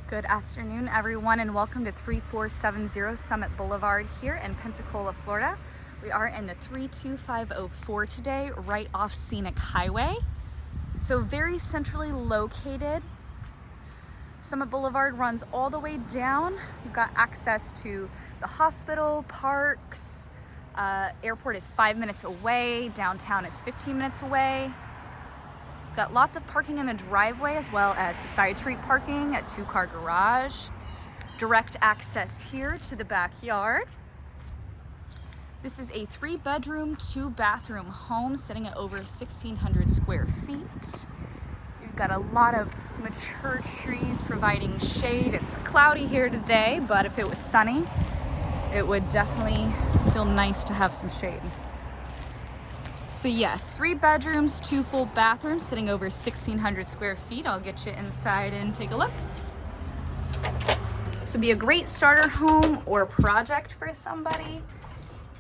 Good afternoon, everyone, and welcome to 3470 Summit Boulevard here in Pensacola, Florida. We are in the 32504 today, right off Scenic Highway. So very centrally located. Summit Boulevard runs all the way down. You've got access to the hospital, parks, airport is 5 minutes away, downtown is 15 minutes away. Got lots of parking in the driveway as well as side street parking, a 2-car garage. Direct access here to the backyard. This is a 3-bedroom, 2-bathroom home sitting at over 1,600 square feet. You've got a lot of mature trees providing shade. It's cloudy here today, but if it was sunny, it would definitely feel nice to have some shade. So yes, 3 bedrooms, 2 full bathrooms, sitting over 1,600 square feet. I'll get you inside and take a look. This would be a great starter home or project for somebody.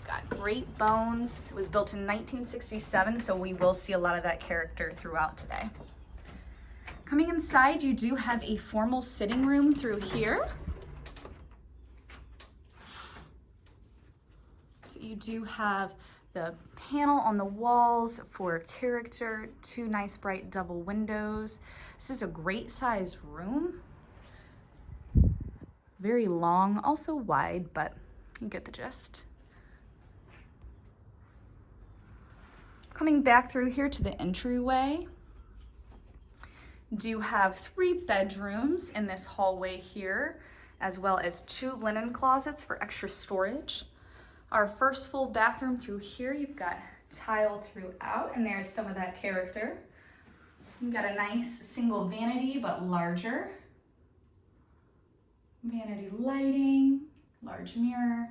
Got great bones. It was built in 1967, so we will see a lot of that character throughout today. Coming inside, you do have a formal sitting room through here. So you do have the panel on the walls for character, 2 nice bright double windows. This is a great sized room. Very long, also wide, but you get the gist. Coming back through here to the entryway, do have 3 bedrooms in this hallway here, as well as 2 linen closets for extra storage. Our first full bathroom through here, you've got tile throughout, and there's some of that character. You've got a nice single vanity, but larger. Vanity lighting, large mirror.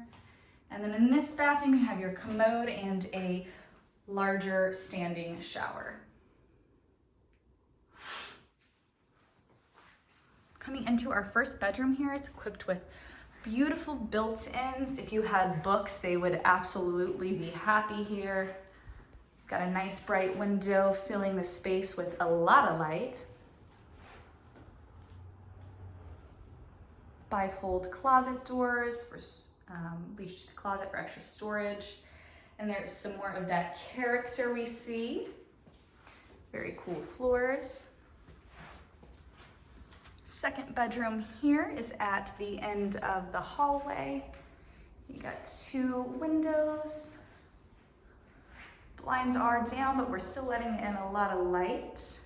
And then in this bathroom, you have your commode and a larger standing shower. Coming into our first bedroom here, it's equipped with beautiful built-ins. If you had books, they would absolutely be happy here. Got a nice bright window filling the space with a lot of light. Bifold closet doors for leads to the closet for extra storage. And there's some more of that character we see. Very cool floors. Second bedroom here is at the end of the hallway. You got 2 windows. Blinds are down, but we're still letting in a lot of light.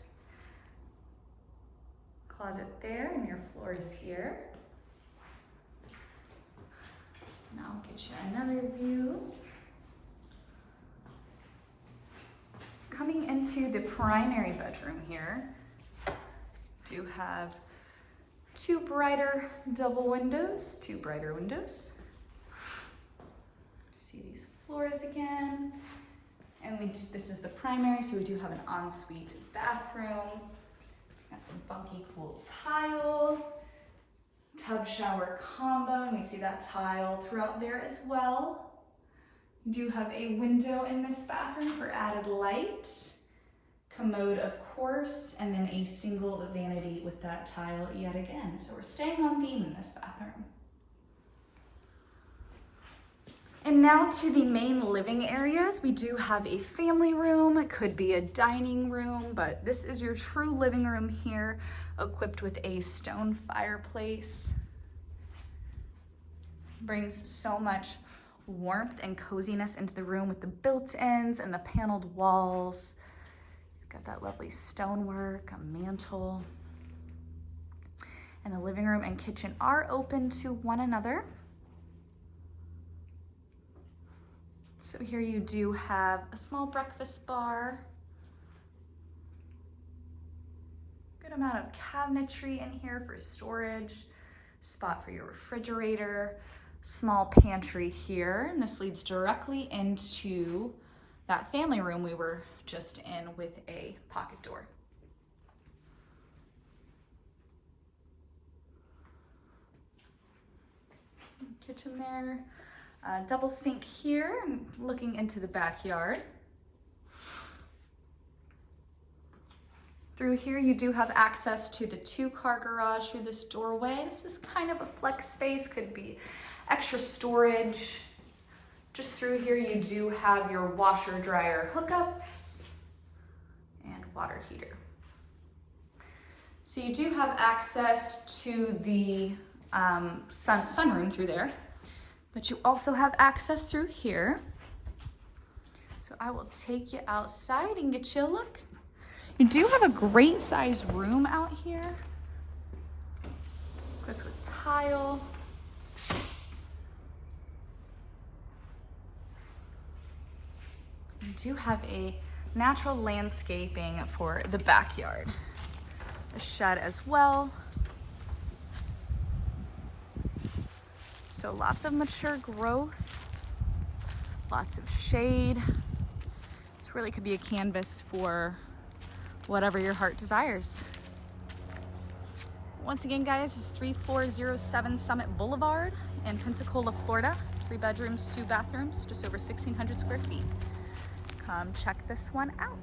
Closet there, and your floor is here. Now I'll get you another view. Coming into the primary bedroom here, do have 2 brighter double windows, 2 brighter windows. See these floors again. And this is the primary, so we do have an ensuite bathroom. Got some funky cool tile. Tub shower combo, and we see that tile throughout there as well. We do have a window in this bathroom for added light. Commode, of course, and then a single vanity with that tile yet again. So we're staying on theme in this bathroom. And now to the main living areas. We do have a family room. It could be a dining room, but this is your true living room here, equipped with a stone fireplace. Brings so much warmth and coziness into the room with the built-ins and the paneled walls. Got that lovely stonework, a mantle. And the living room and kitchen are open to one another. So here you do have a small breakfast bar. Good amount of cabinetry in here for storage. Spot for your refrigerator. Small pantry here. And this leads directly into that family room we were just in with a pocket door. Kitchen there. Double sink here, and looking into the backyard. Through here, you do have access to the 2-car garage through this doorway. This is kind of a flex space, could be extra storage. Just through here, you do have your washer dryer hookups and water heater. So you do have access to the sunroom through there, but you also have access through here. So I will take you outside and get you a look. You do have a great sized room out here, equipped with tile. You do have a natural landscaping for the backyard. A shed as well. So lots of mature growth, lots of shade. This really could be a canvas for whatever your heart desires. Once again, guys, this is 3407 Summit Boulevard in Pensacola, Florida. 3 bedrooms, 2 bathrooms, just over 1,600 square feet. Come check this one out.